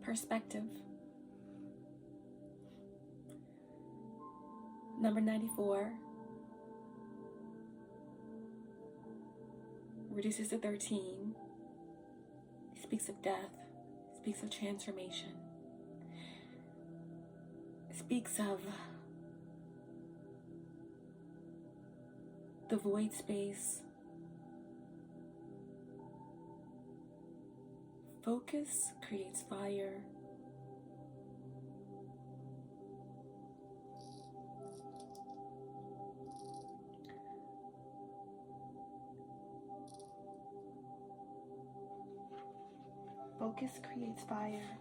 perspective. Number 94 reduces to 13. It speaks of death, it speaks of transformation, it speaks of the void space. Focus creates fire. Focus creates fire.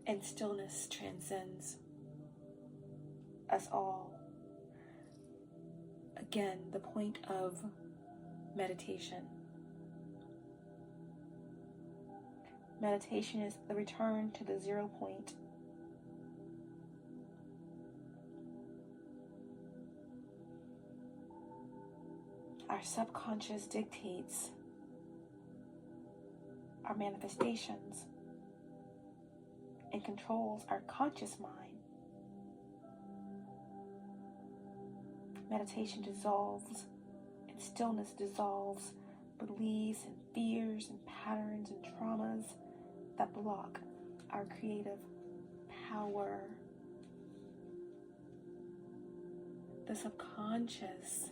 And stillness transcends us all. Again, the point of meditation. Meditation is the return to the 0 point. Our subconscious dictates our manifestations and controls our conscious mind. Meditation dissolves, and stillness dissolves beliefs and fears and patterns and traumas that block our creative power. The subconscious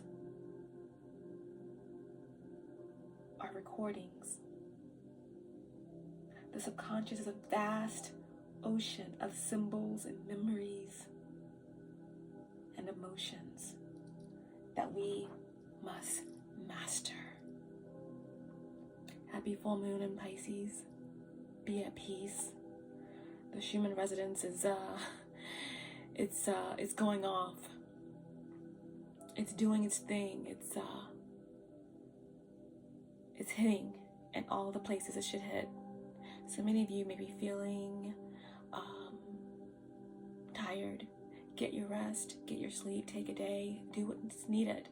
are recordings. The subconscious is a vast ocean of symbols and memories and emotions that we must master. Happy full moon in Pisces. Be at peace. The Schumann resonance is it's going off. It's doing its thing. It's hitting in all the places it should hit. So many of you may be feeling tired. Get your rest, get your sleep, take a day, do what's needed.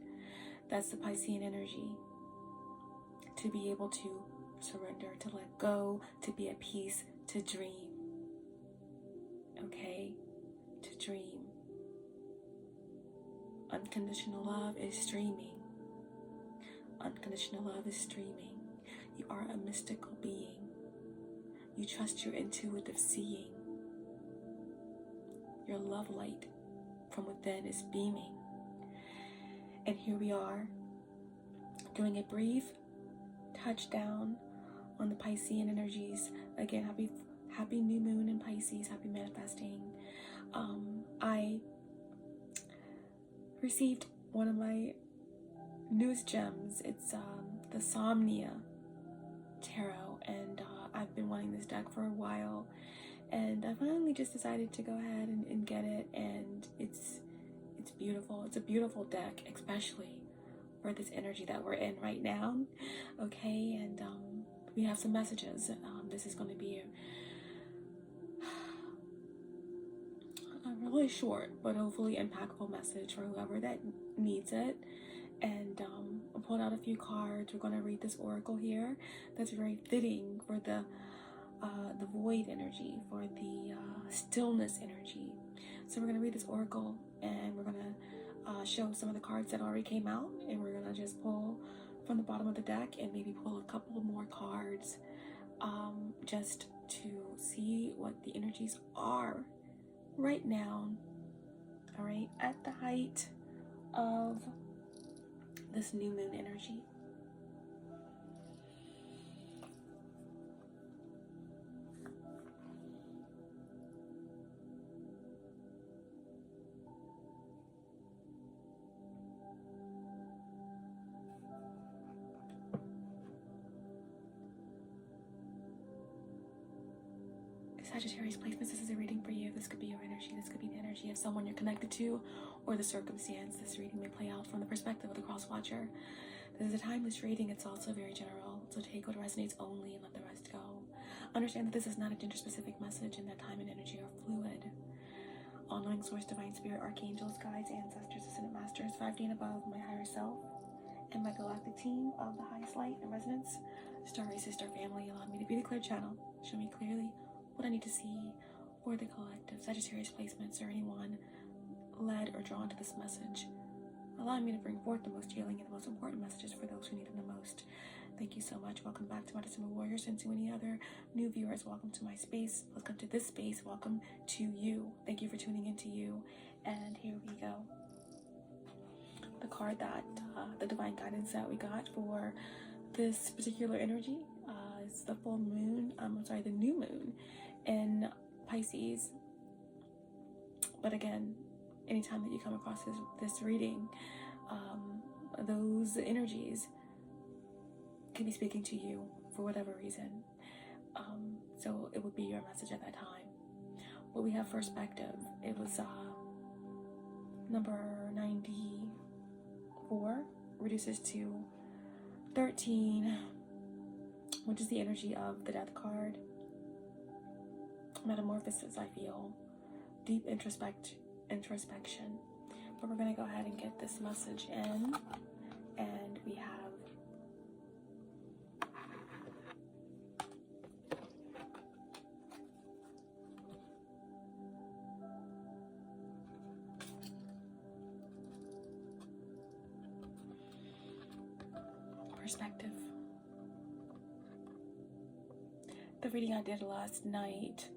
That's the Piscean energy. To be able to surrender, to let go, to be at peace, to dream. Okay? To dream. Unconditional love is streaming. Unconditional love is streaming. You are a mystical being. You trust your intuitive seeing. Your love light from within is beaming. And here we are, doing a brief touchdown on the Piscean energies. Again, happy new moon in Pisces, happy manifesting. I received one of my newest gems. It's the Somnia Tarot, and I've been wanting this deck for a while, and I finally just decided to go ahead and get it, and it's beautiful. It's a beautiful deck, especially for this energy that we're in right now. Okay, and we have some messages. This is going to be a really short but hopefully impactful message for whoever that needs it. And I pulled out a few cards. We're going to read this oracle here that's very fitting for the void energy, for the stillness energy. So we're going to read this oracle, and we're going to show some of the cards that already came out, and we're going to just pull from the bottom of the deck and maybe pull a couple more cards just to see what the energies are right now. All right, at the height of this new moon energy. Sagittarius placements, this is a reading for you. This could be your energy. This could be the energy of someone you're connected to, or the circumstance. This reading may play out from the perspective of the cross watcher. This is a timeless reading. It's also very general, so take what resonates only and let the rest go. Understand that this is not a gender-specific message, and that time and energy are fluid. All-knowing source, divine spirit, archangels, guides, ancestors, ascended masters, 5D and above, my higher self, and my galactic team of the highest light and resonance, starry sister family, allow me to be the clear channel. Show me clearly what I need to see for the collective Sagittarius placements or anyone led or drawn to this message. Allowing me to bring forth the most healing and the most important messages for those who need them the most. Thank you so much. Welcome back to my December Warriors, and to any other new viewers, welcome to my space. Welcome to this space. Welcome to you. Thank you for tuning into you. And here we go. The card that, the divine guidance that we got for this particular energy is the full moon, the new moon in Pisces. But again, anytime that you come across this reading, those energies can be speaking to you for whatever reason. So it would be your message at that time. What we have for perspective, it was number 94, reduces to 13, which is the energy of the death card. Metamorphosis, I feel. Deep introspection. But we're going to go ahead and get this message in. And we have perspective. The reading I did last night,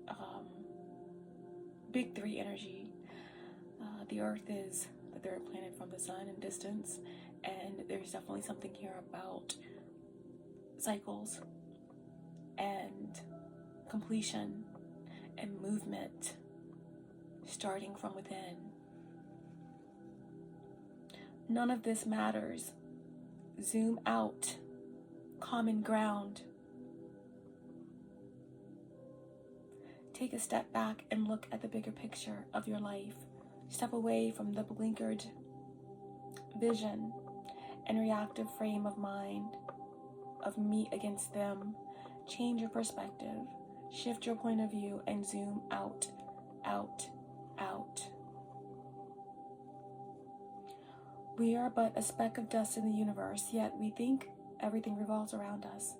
big three energy. The Earth is the third planet from the sun in distance, and there's definitely something here about cycles and completion and movement starting from within. None of this matters. Zoom out. Common ground. Take a step back and look at the bigger picture of your life. Step away from the blinkered vision and reactive frame of mind of me against them. Change your perspective. Shift your point of view and zoom out, out, out. We are but a speck of dust in the universe, yet we think everything revolves around us.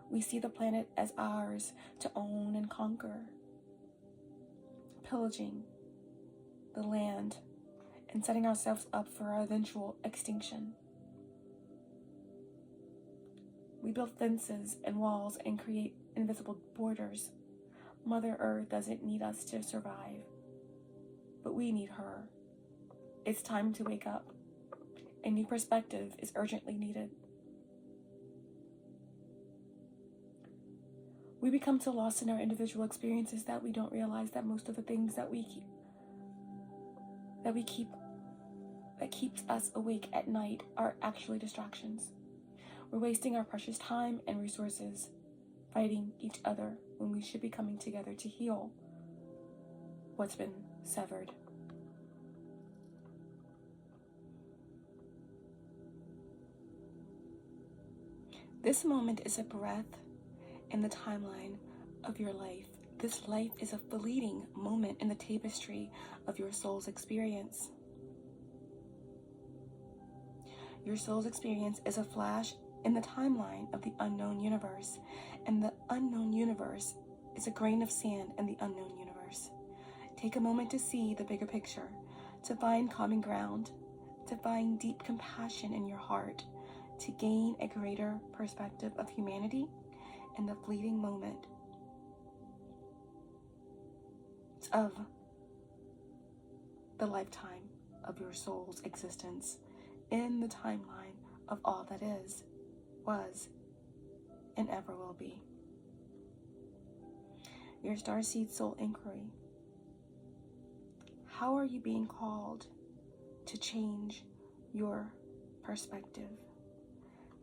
We see the planet as ours to own and conquer, pillaging the land and setting ourselves up for our eventual extinction. We build fences and walls and create invisible borders. Mother Earth doesn't need us to survive, but we need her. It's time to wake up. A new perspective is urgently needed. We become so lost in our individual experiences that we don't realize that most of the things that keeps us awake at night are actually distractions. We're wasting our precious time and resources fighting each other when we should be coming together to heal what's been severed. This moment is a breath in the timeline of your life. This life is a fleeting moment in the tapestry of your soul's experience. Your soul's experience is a flash in the timeline of the unknown universe, and the unknown universe is a grain of sand in the unknown universe. Take a moment to see the bigger picture, to find common ground, to find deep compassion in your heart, to gain a greater perspective of humanity in the fleeting moment of the lifetime of your soul's existence in the timeline of all that is, was, and ever will be. Your starseed soul inquiry. How are you being called to change your perspective?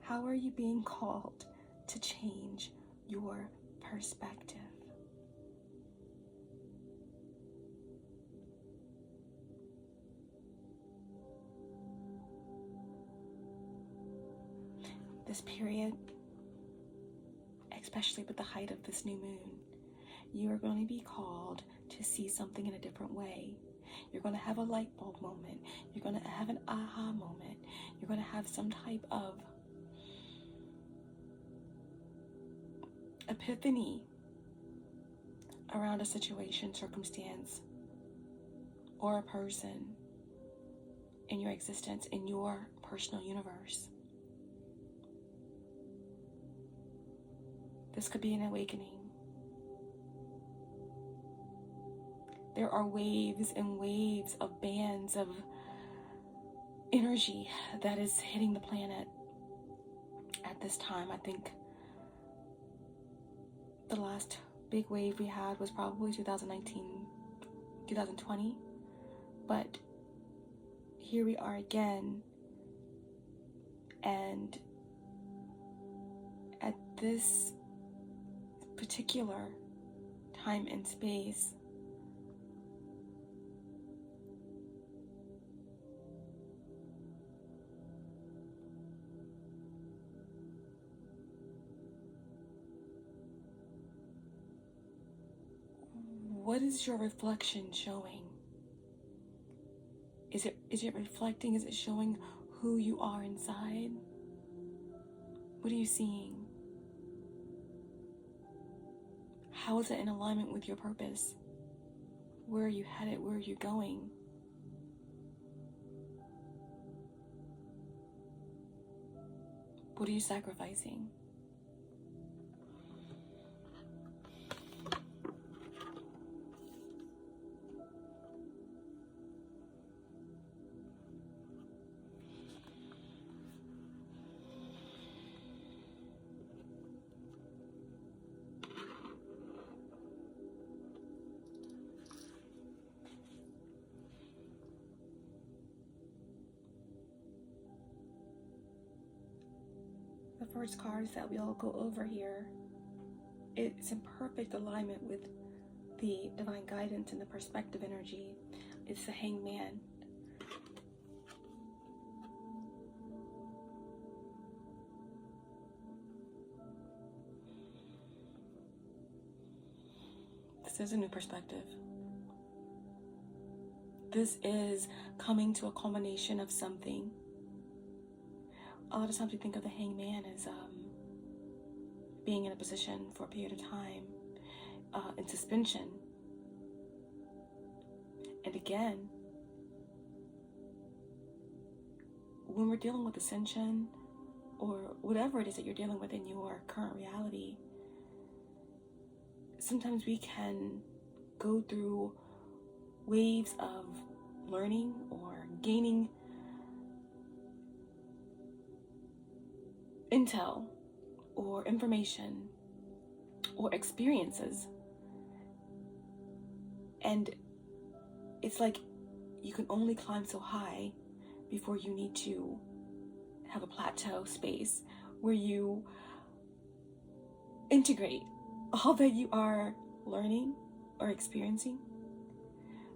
How are you being called to change your perspective? This period, especially with the height of this new moon, you are going to be called to see something in a different way. You're going to have a light bulb moment. You're going to have an aha moment. You're going to have some type of epiphany around a situation, circumstance, or a person in your existence, in your personal universe. This could be an awakening. There are waves and waves of bands of energy that is hitting the planet at this time. I think the last big wave we had was probably 2019, 2020. But here we are again. And at this particular time and space, what is your reflection showing? Is it reflecting? Is it showing who you are inside? What are you seeing? How is it in alignment with your purpose? Where are you headed? Where are you going? What are you sacrificing? The first cards that we'll go over here, it's in perfect alignment with the divine guidance and the perspective energy. It's the Hangman. This is a new perspective. This is coming to a culmination of something. A lot of times we think of the Hangman as being in a position for a period of time in suspension. And again, when we're dealing with ascension or whatever it is that you're dealing with in your current reality, sometimes we can go through waves of learning or gaining intel or information or experiences, and it's like you can only climb so high before you need to have a plateau space where you integrate all that you are learning or experiencing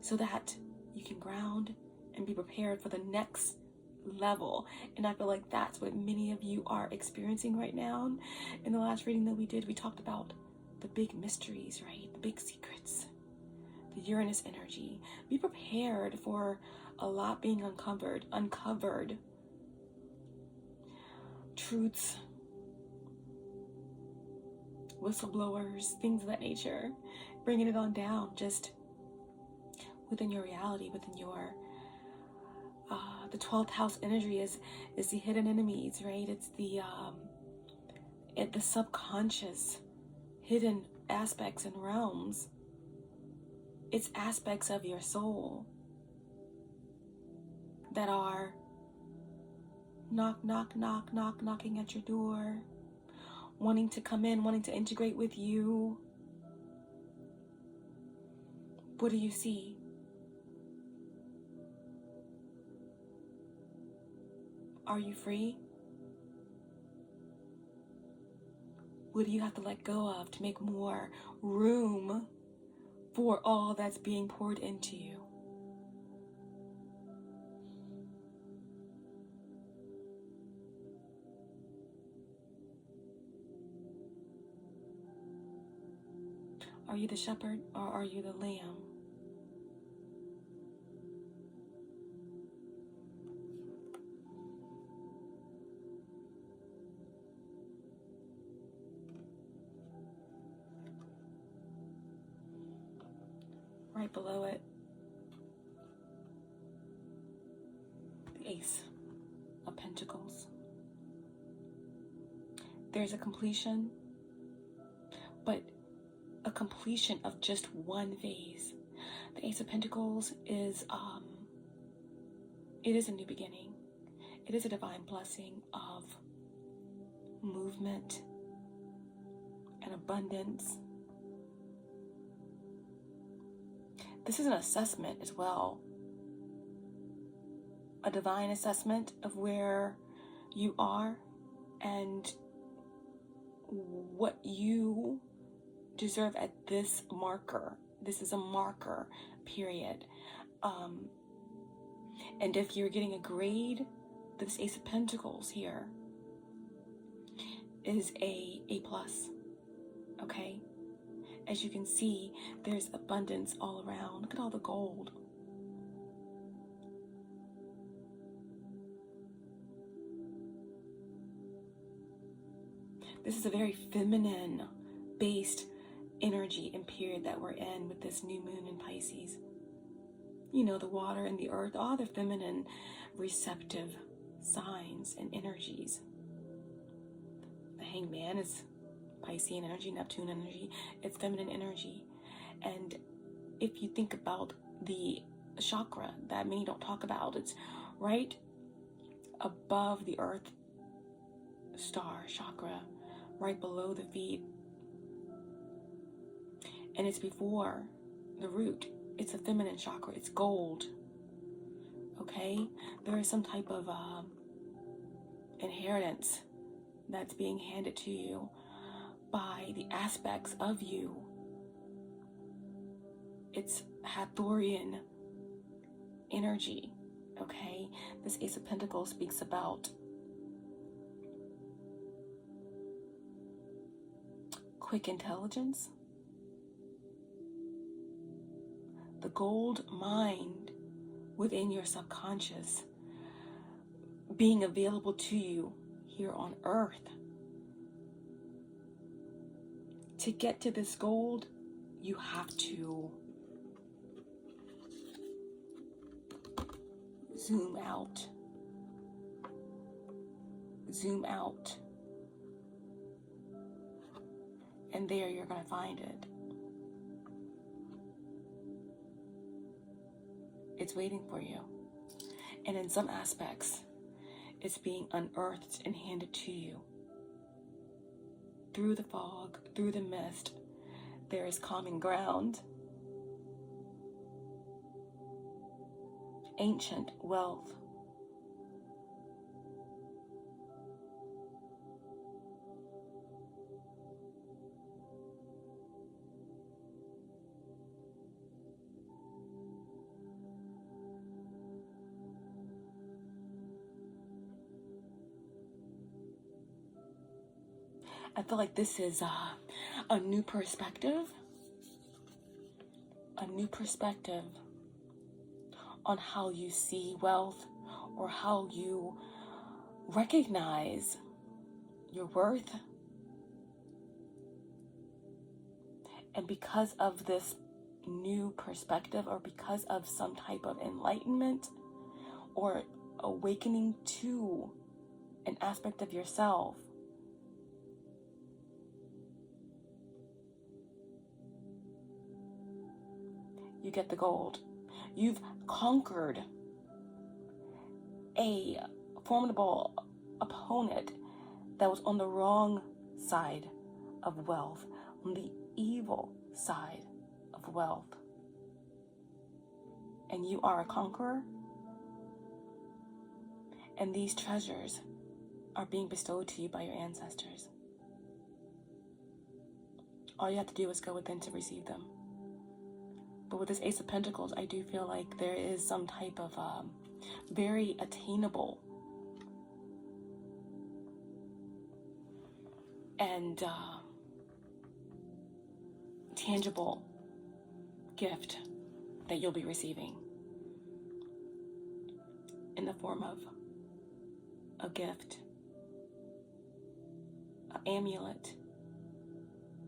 so that you can ground and be prepared for the next level. And I feel like that's what many of you are experiencing right now. In the last reading that we did, we talked about the big mysteries, right? The big secrets, the Uranus energy. Be prepared for a lot being uncovered, truths, whistleblowers, things of that nature, bringing it on down just within your reality, within your the 12th house energy is the hidden enemies, right? It's the subconscious hidden aspects and realms. It's aspects of your soul that are knocking at your door, wanting to come in, wanting to integrate with you. What do you see? Are you free? What do you have to let go of to make more room for all that's being poured into you? Are you the shepherd or are you the lamb? right below it, the Ace of Pentacles. There's a completion, but a completion of just one phase. The Ace of Pentacles is, it is a new beginning. It is a divine blessing of movement and abundance. This is an assessment as well. A divine assessment of where you are and what you deserve at this marker. This is a marker period. And if you're getting a grade, this Ace of Pentacles here is a A+, okay? As you can see, there's abundance all around. Look at all the gold. This is a very feminine-based energy and period that we're in with this new moon in Pisces. You know, the water and the earth, all the feminine, receptive signs and energies. The Hangman is Piscean energy, Neptune energy. It's feminine energy. And if you think about the chakra that many don't talk about, it's right above the earth star chakra, right below the feet. And it's before the root. It's a feminine chakra. It's gold. Okay? There is some type of inheritance that's being handed to you by the aspects of you. It's Hathorian energy. Okay? This Ace of Pentacles speaks about quick intelligence, the gold mind within your subconscious being available to you here on earth. To get to this gold, you have to zoom out. Zoom out. And there you're going to find it. It's waiting for you. And in some aspects, it's being unearthed and handed to you. Through the fog, through the mist, there is common ground. Ancient wealth. I feel like this is a new perspective. A new perspective on how you see wealth or how you recognize your worth. And because of this new perspective, or because of some type of enlightenment or awakening to an aspect of yourself, you get the gold. You've conquered a formidable opponent that was on the wrong side of wealth, on the evil side of wealth. And you are a conqueror. And these treasures are being bestowed to you by your ancestors. All you have to do is go within to receive them. But with this Ace of Pentacles, I do feel like there is some type of very attainable and tangible gift that you'll be receiving in the form of a gift, an amulet,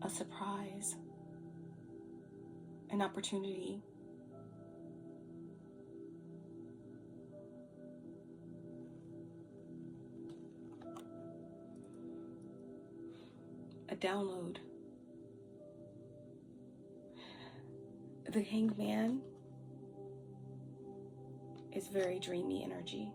a surprise, an opportunity download. The Hanged Man is very dreamy energy.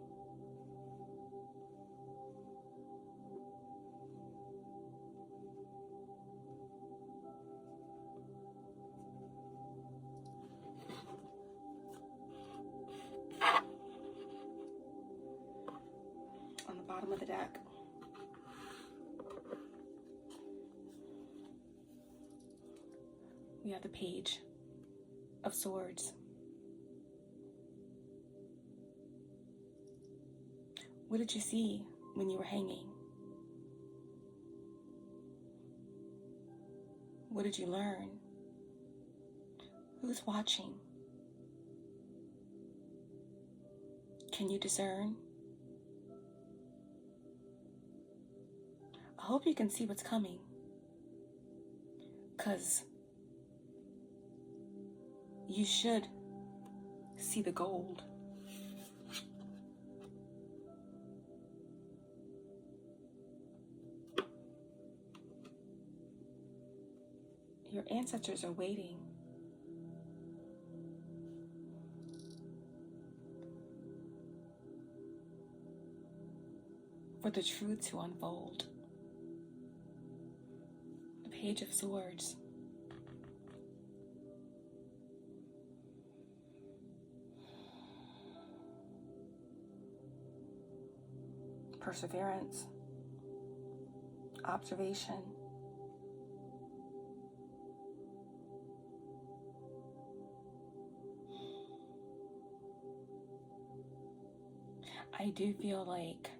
On the bottom of the deck, we have the Page of Swords. What did you see when you were hanging? What did you learn? Who's watching? Can you discern? I hope you can see what's coming, because you should see the gold. Your ancestors are waiting. For the truth to unfold. The Page of Swords. Perseverance. Observation. I do feel like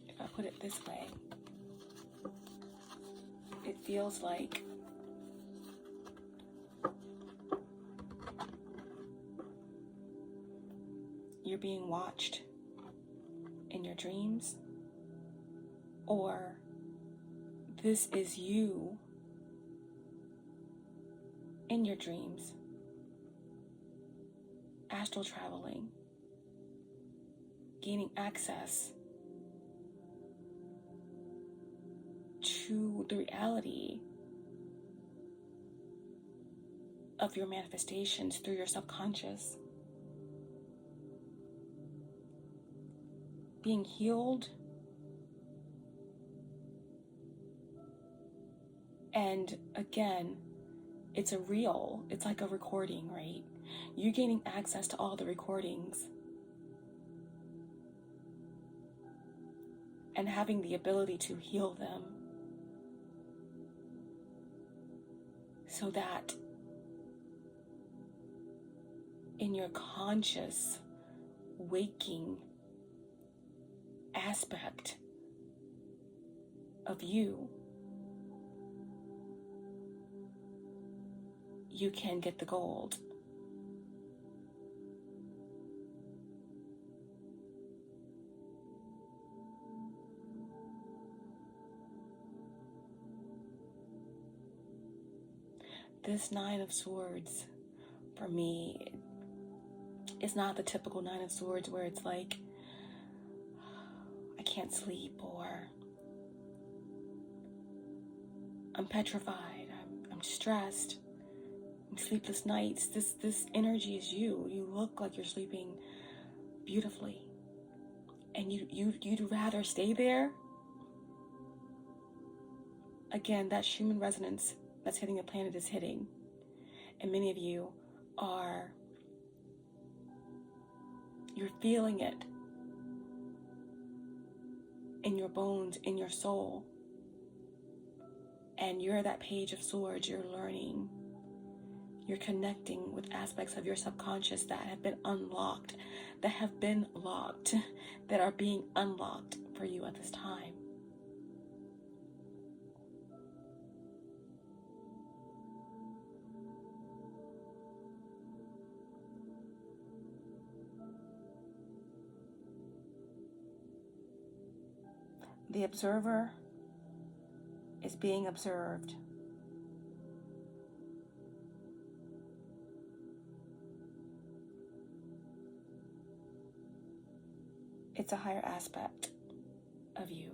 if I put it this way, it feels like you're being watched in your dreams, or this is you in your dreams, astral traveling, gaining access to the reality of your manifestations through your subconscious. Being healed and again, it's it's like a recording, right? You're gaining access to all the recordings and having the ability to heal them so that in your conscious waking aspect of you, you can get the gold. This Nine of Swords, for me, is not the typical Nine of Swords where it's like, I can't sleep, or I'm petrified, I'm stressed, I'm sleepless nights. This energy is you. You look like you're sleeping beautifully. And you'd rather stay there. Again, that Schumann resonance that's hitting the planet is hitting. And many of you you're feeling it in your bones, in your soul. And you're that Page of Swords, you're learning. You're connecting with aspects of your subconscious that have been unlocked, that have been locked, that are being unlocked for you at this time. The observer is being observed. It's a higher aspect of you.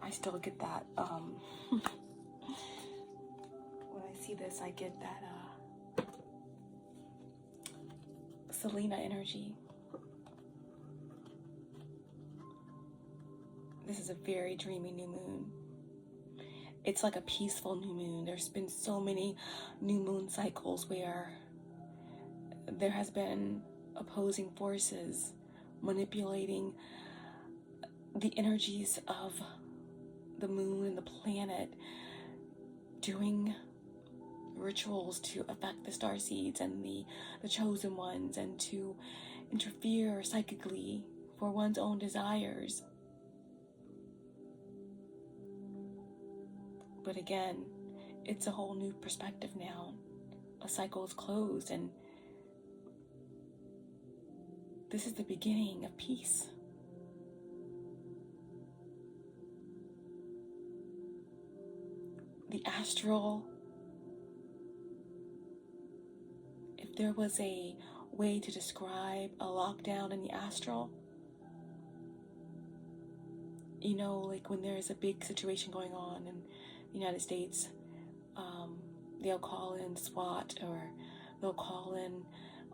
I still get that, when I see this, I get that, Selena energy. This is a very dreamy new moon. It's like a peaceful new moon. There's been so many new moon cycles where there has been opposing forces manipulating the energies of the moon and the planet, doing rituals to affect the starseeds and the chosen ones, and to interfere psychically for one's own desires. But again, it's a whole new perspective now. A cycle is closed, and this is the beginning of peace. The astral, if there was a way to describe a lockdown in the astral, you know, like when there's a big situation going on in the United States, they'll call in SWAT, or they'll call in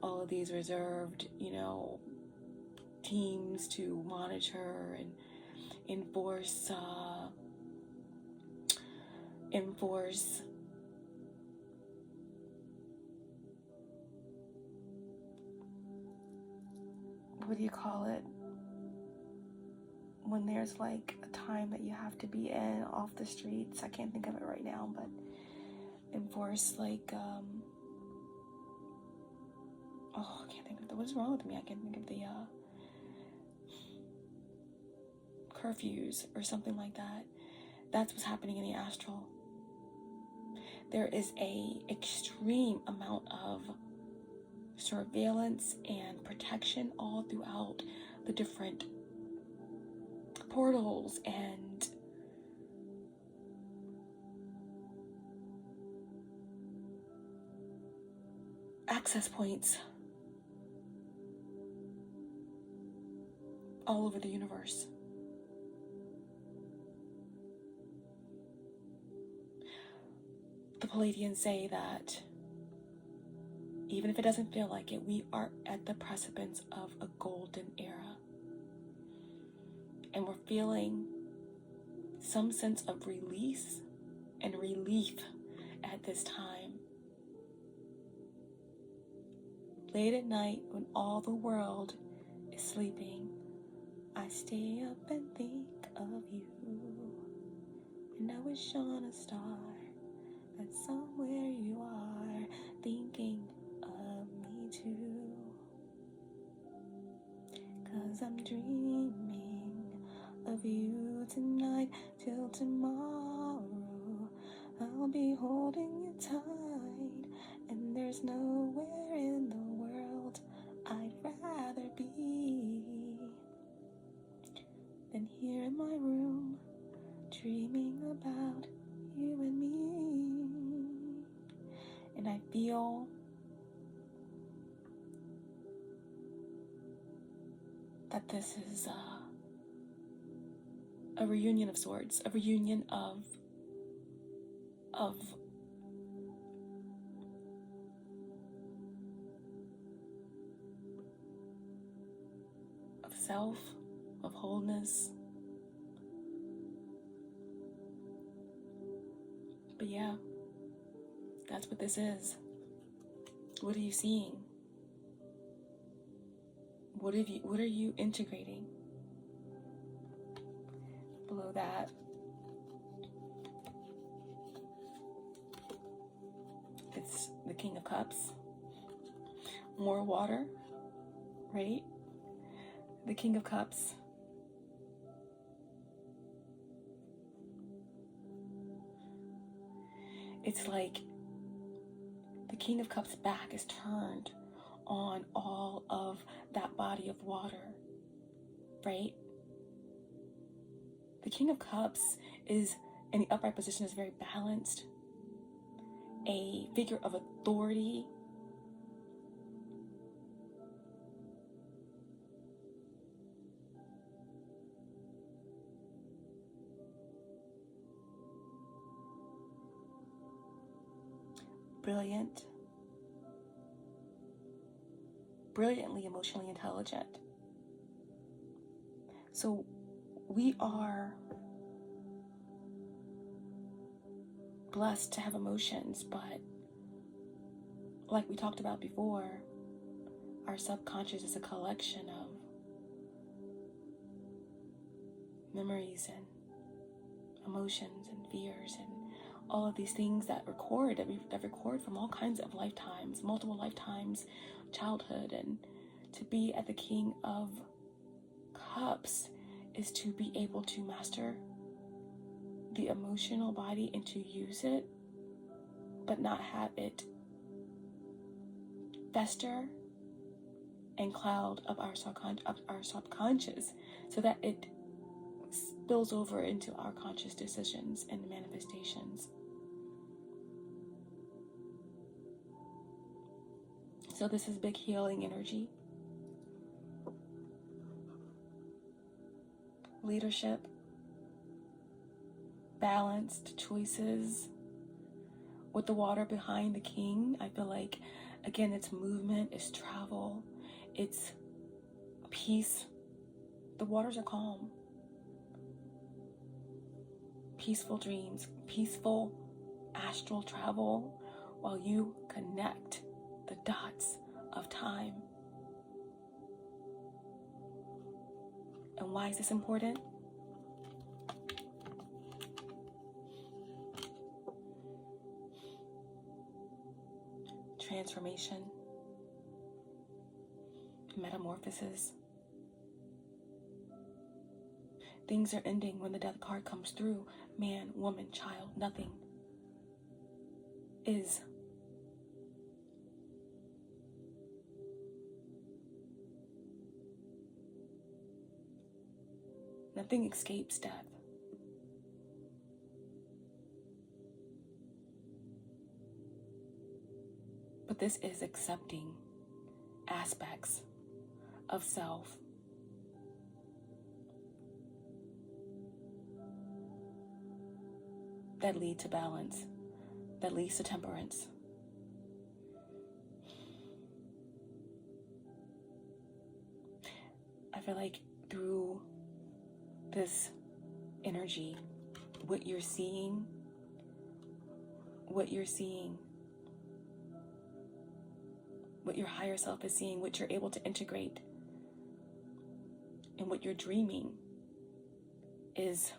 all of these reserved, you know, teams to monitor and enforce what do you call it, when there's like a time that you have to be in off the streets. I can't think of it right now, but enforce like I can't think of what's wrong with me. I can't think of the curfews or something like that. That's what's happening in the astral. There is a extreme amount of surveillance and protection all throughout the different portals and access points all over the universe. The Palladians say that even if it doesn't feel like it, we are at the precipice of a golden era. And we're feeling some sense of release and relief at this time. Late at night, when all the world is sleeping, I stay up and think of you. And I wish on a star that somewhere you are thinking of me too. 'Cause I'm dreaming of you tonight till tomorrow. I'll be holding you tight, and there's nowhere in the world I'd rather be than here in my room, dreaming about you and me. And I feel that this is a reunion of sorts, a reunion of self, of wholeness. But yeah, that's what this is. What are you seeing? What are you integrating? Below that, it's the King of Cups. More water, right? The King of Cups. It's like the King of Cups' back is turned on all of that body of water, right? The King of Cups is in the upright position, is very balanced. a figure of authority. Brilliant. Brilliantly emotionally intelligent. So we are blessed to have emotions, but like we talked about before, our subconscious is a collection of memories and emotions and fears and all of these things that record from all kinds of lifetimes, multiple lifetimes, childhood. And to be at the King of Cups is to be able to master the emotional body and to use it, but not have it fester and cloud of our subconscious, so that it spills over into our conscious decisions and manifestations. So this is big healing energy. Leadership, balanced choices. With the water behind the king, I feel like, again, it's movement, it's travel, it's peace. The waters are calm. Peaceful dreams, peaceful astral travel while you connect the dots of time. And why is this important? Transformation, metamorphosis. Things are ending when the death card comes through. Man, woman, child, nothing is. Nothing escapes death. But this is accepting aspects of self that lead to balance, that leads to temperance. I feel like through this energy, what you're seeing, what your higher self is seeing, what you're able to integrate, and what you're dreaming is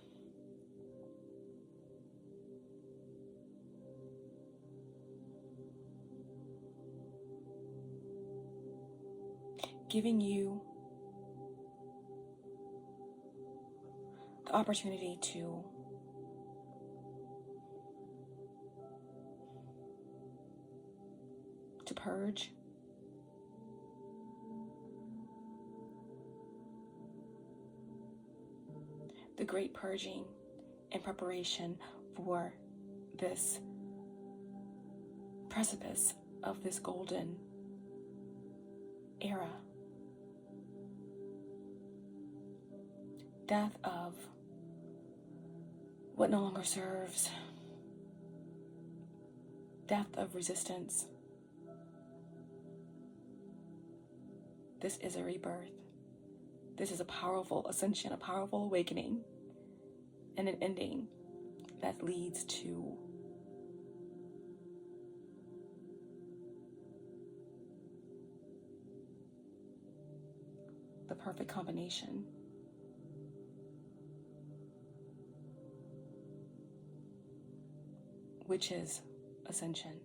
giving you the opportunity to purge, the great purging in preparation for this precipice of this golden era. Death of what no longer serves. Death of resistance. This is a rebirth. This is a powerful ascension, a powerful awakening, and an ending that leads to the perfect combination. Which is ascension.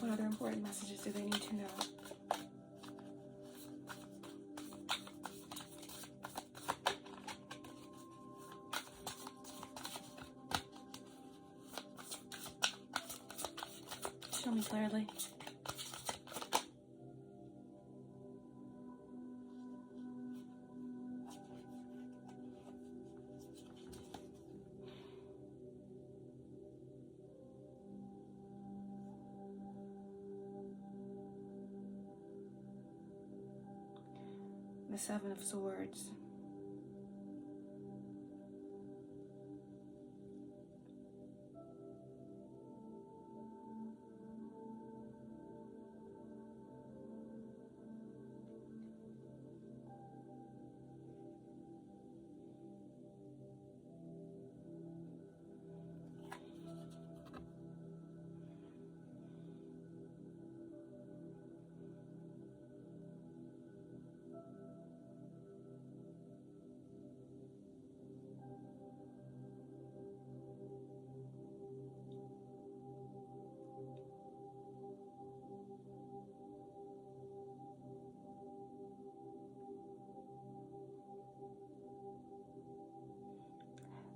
What other important messages do they need to know? Show me clearly. The Seven of Swords.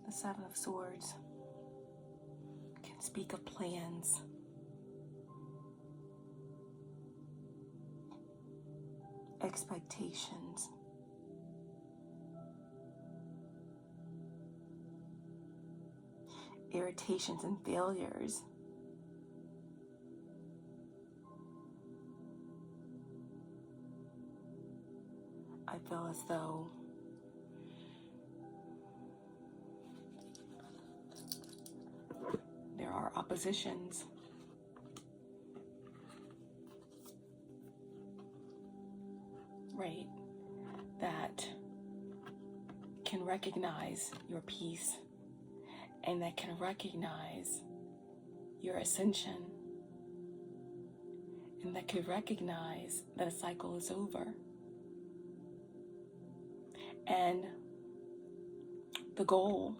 The Seven of Swords can speak of plans, expectations, irritations and failures. I feel as though there are oppositions. Right? That can recognize your peace and that can recognize your ascension and that can recognize that a cycle is over. And the goal,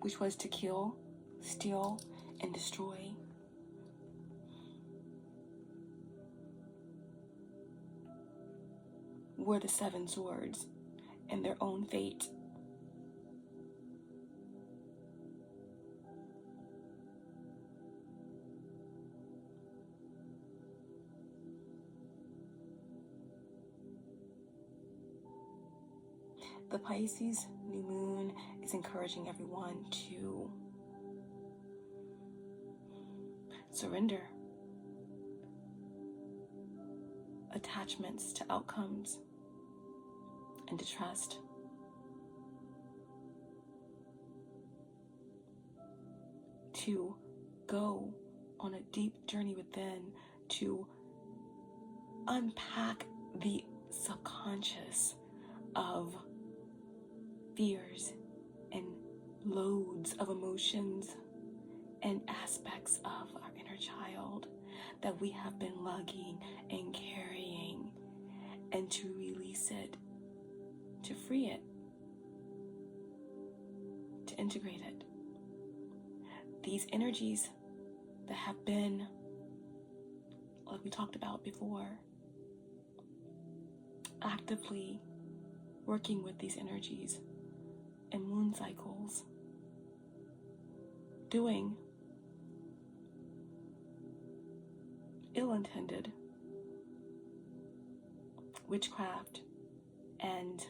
which was to kill, steal, and destroy, were the Seven Swords and their own fate. The Pisces new moon is encouraging everyone to surrender attachments to outcomes and to trust. To go on a deep journey within to unpack the subconscious of fears and loads of emotions and aspects of our inner child that we have been lugging and carrying, and to release it, to free it, to integrate it. These energies that have been, like we talked about before, actively working with these energies and moon cycles, doing ill-intended witchcraft and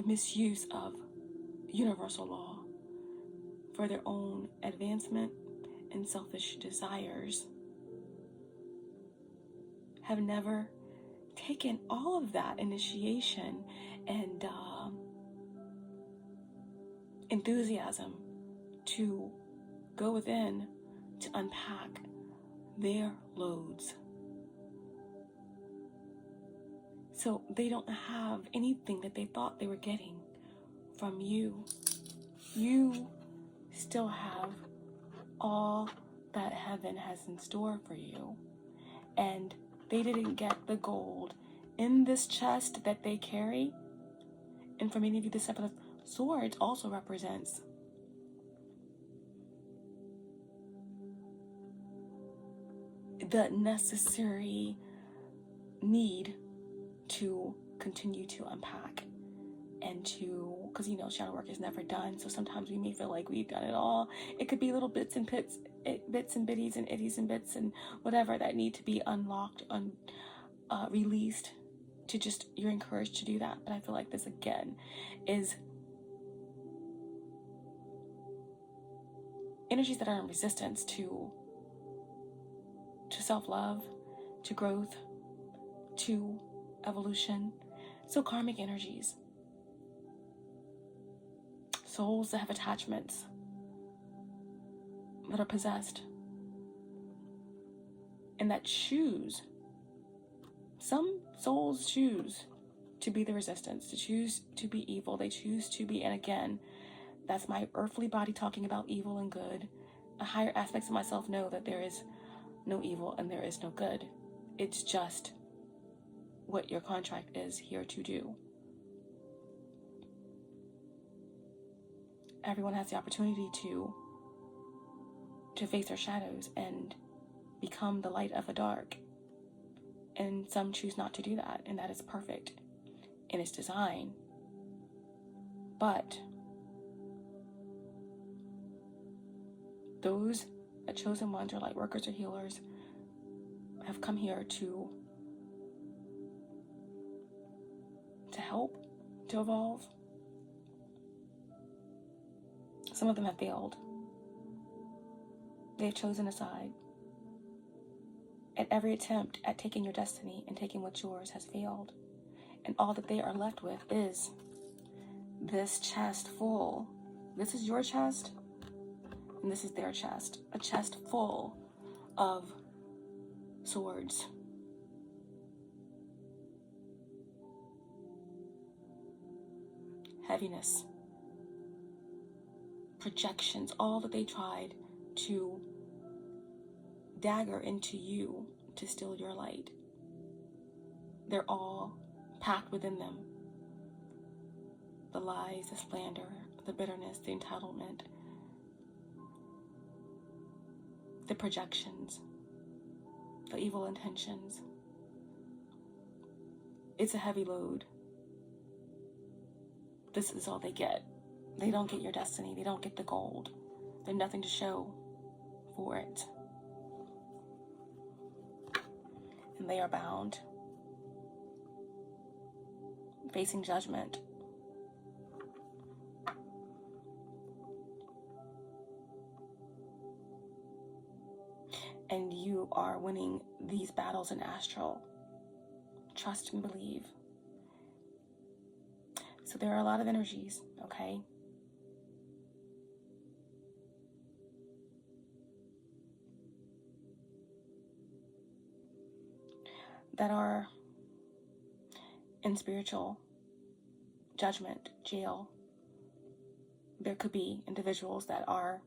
misuse of universal law for their own advancement and selfish desires, have never taken all of that initiation and enthusiasm to go within to unpack their loads. So they don't have anything that they thought they were getting from you. You still have all that heaven has in store for you. And they didn't get the gold in this chest that they carry And for many of you, the Seven of Swords also represents the necessary need to continue to unpack and to, because you know shadow work is never done, so sometimes we may feel like we've done it all. It could be little bits and bits and bitties and itties and bits and whatever that need to be unlocked, released, to just, you're encouraged to do that. But I feel like this again is energies that are in resistance to self-love, to growth, to evolution. So karmic energies, souls that have attachments, that are possessed, and that choose, some souls choose to be the resistance, to choose to be evil. They choose to be, and again, that's my earthly body talking about evil and good. The higher aspects of myself know that there is no evil and there is no good. It's just what your contract is here to do. Everyone has the opportunity to face their shadows and become the light of the dark. And some choose not to do that, and that is perfect in its design. But those chosen ones, or light workers or healers, have come here to help, to evolve. Some of them have failed. They have chosen a side. And every attempt at taking your destiny and taking what's yours has failed. And all that they are left with is this chest full. This is your chest, and this is their chest. A chest full of swords. Heaviness. Projections. All that they tried to dagger into you to steal your light. They're all packed within them. The lies, the slander, the bitterness, the entitlement, the projections, the evil intentions. It's a heavy load. This is all they get. They don't get your destiny. They don't get the gold. There's nothing to show for it. And they are bound, facing judgment. And you are winning these battles in astral. Trust and believe. So there are a lot of energies, okay? That are in spiritual judgment, jail. There could be individuals that are,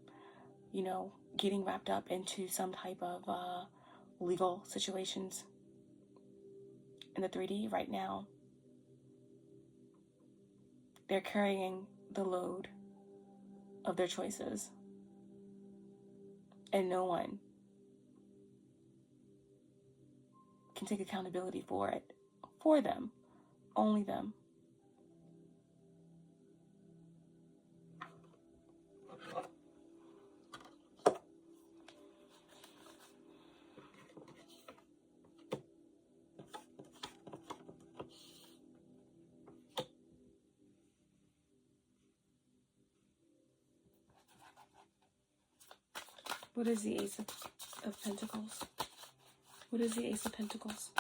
getting wrapped up into some type of legal situations in the 3D right now. They're carrying the load of their choices, and no one can take accountability for it, for them, only them. What is the Ace of Pentacles? What is the Ace of Pentacles?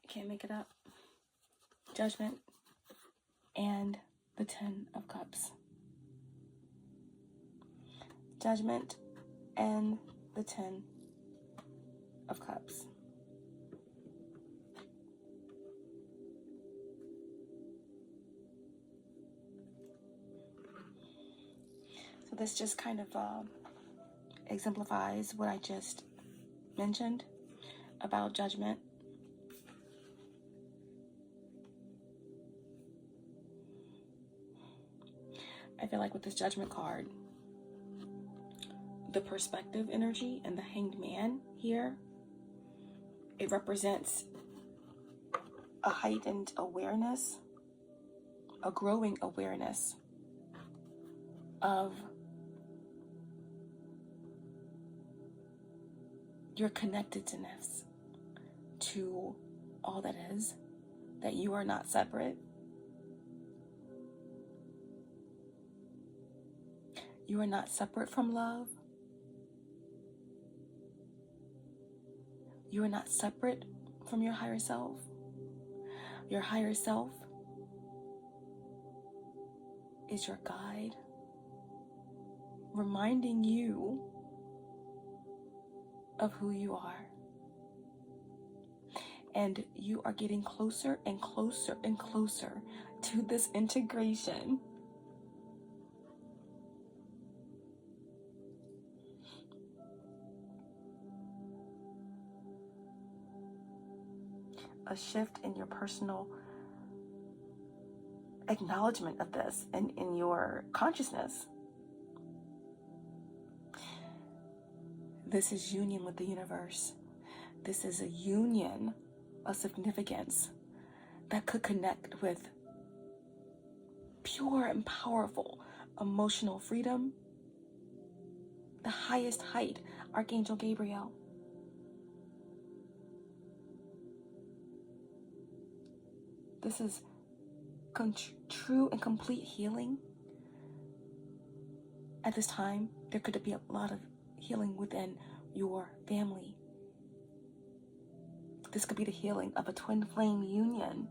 Can't make it up. Judgment and the Ten of Cups. Judgment and the Ten of Cups. So this just kind of exemplifies what I just mentioned about judgment. I feel like with this judgment card, the perspective energy and the hanged man here, it represents a heightened awareness, a growing awareness of your connectedness to all that is, that you are not separate. You are not separate from love. You are not separate from your higher self. Your higher self is your guide, reminding you of who you are. And you are getting closer and closer and closer to this integration. A shift in your personal acknowledgement of this and in your consciousness. This is union with the universe. This is a union of significance that could connect with pure and powerful emotional freedom. The highest height, Archangel Gabriel. This is true and complete healing. At this time, there could be a lot of healing within your family. This could be the healing of a twin flame union.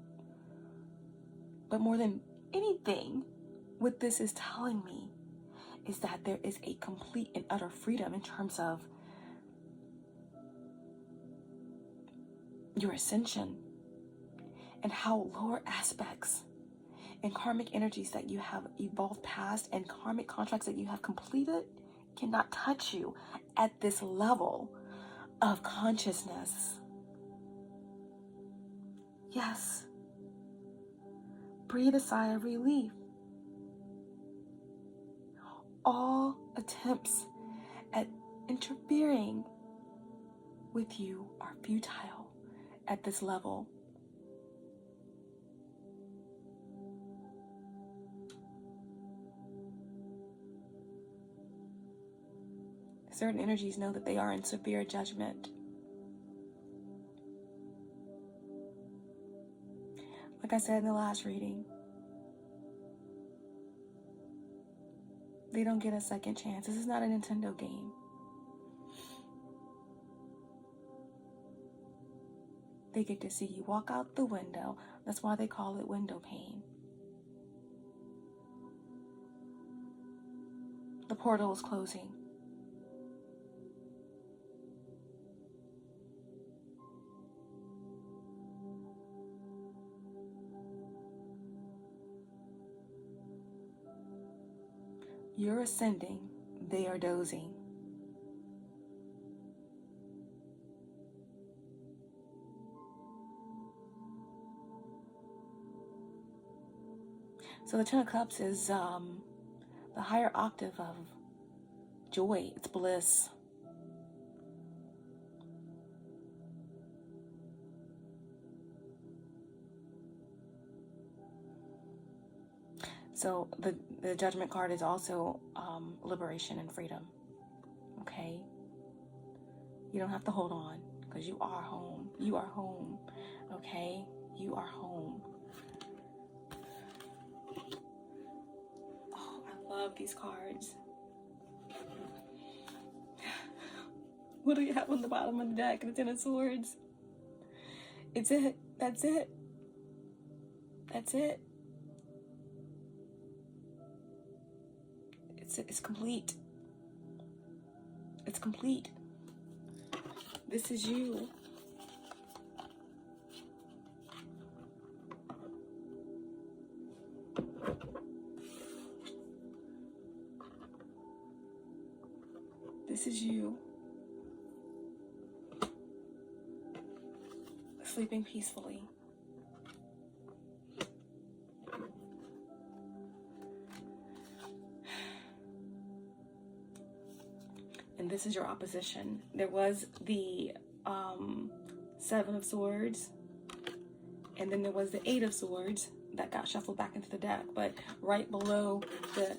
But more than anything, what this is telling me is that there is a complete and utter freedom in terms of your ascension and how lower aspects and karmic energies that you have evolved past and karmic contracts that you have completed cannot touch you at this level of consciousness. Yes. Breathe a sigh of relief. All attempts at interfering with you are futile at this level. Certain energies know that they are in severe judgment. Like I said in the last reading, they don't get a second chance. This is not a Nintendo game. They get to see you walk out the window. That's why they call it window pane. The portal is closing. You're ascending, they are dozing. So the Ten of Cups is the higher octave of joy. It's bliss. So the Judgment card is also liberation and freedom. Okay? You don't have to hold on because you are home. You are home. Okay? You are home. Oh, I love these cards. What do you have on the bottom of the deck? The Ten of Swords. It's it. That's it. That's it. It's complete. It's complete. This is you. This is you. sleeping peacefully. And this is your opposition. There was the Seven of Swords, and then there was the Eight of Swords that got shuffled back into the deck. But right below the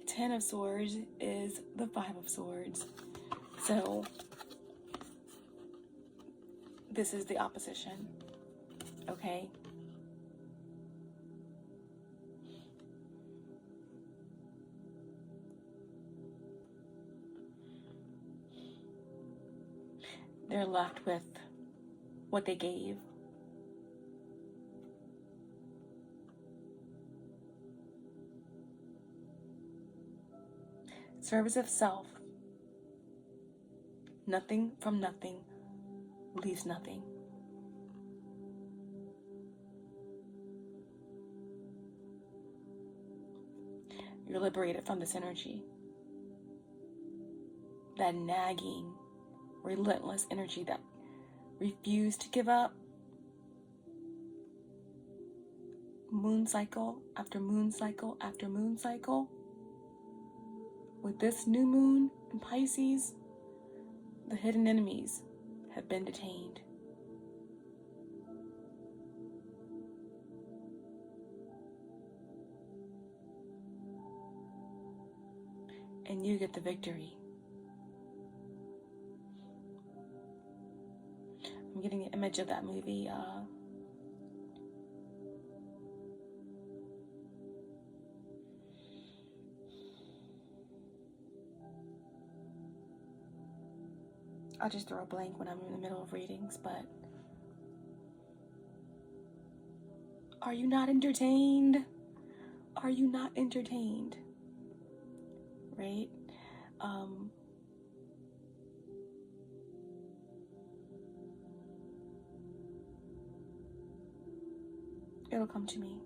Ten of Swords is the Five of Swords. So this is the opposition, okay? They're left with what they gave. Service of self. Nothing from nothing leaves nothing. You're liberated from this energy. That nagging, relentless energy that refused to give up. Moon cycle after moon cycle after moon cycle. With this new moon in Pisces, the hidden enemies have been detained. And you get the victory. I'm getting an image of that movie. I'll just throw a blank when I'm in the middle of readings, but are you not entertained? Are you not entertained? Right? It'll come to me.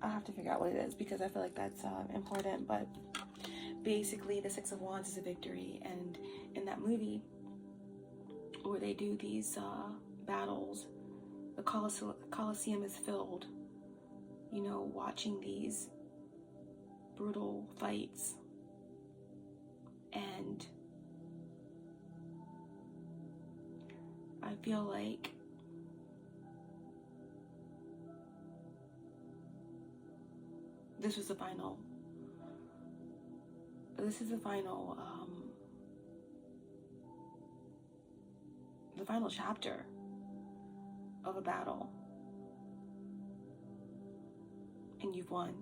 I'll have to figure out what it is because I feel like that's important, but basically the Six of Wands is a victory, and in that movie where they do these battles, the Colosseum is filled, you know, watching these brutal fights, and I feel like this is the final chapter of a battle, and you've won.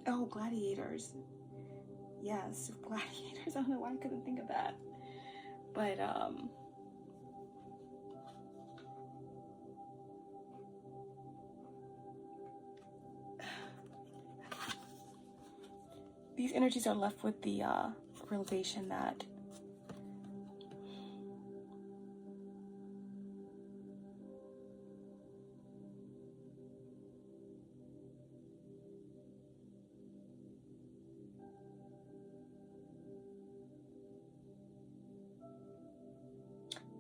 Oh, gladiators. Yes, gladiators. I don't know why I couldn't think of that. But, these energies are left with the realization that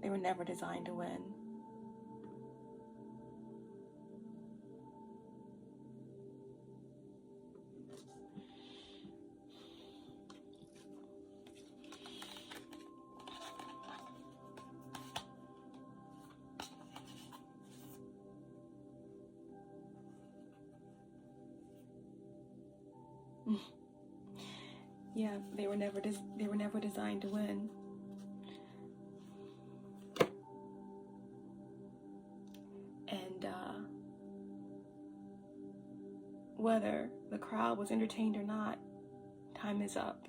they were never designed to win. Yeah, they were never designed to win. And whether the crowd was entertained or not, time is up.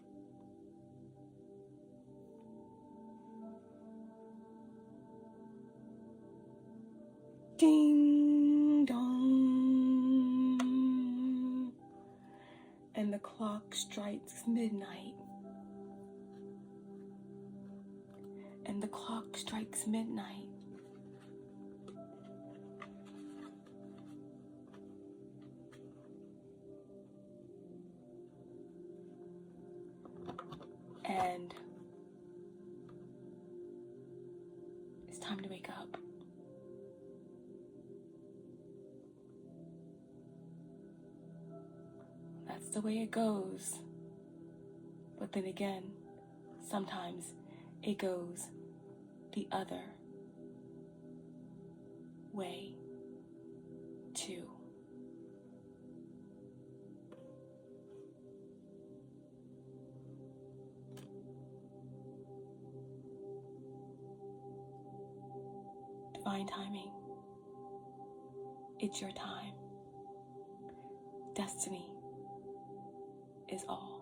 Ding dong. the clock strikes midnight. And the clock strikes midnight. And it's time to wake up. That's the way it goes. But then again, sometimes it goes the other way too. Divine timing. It's your time. Destiny is all.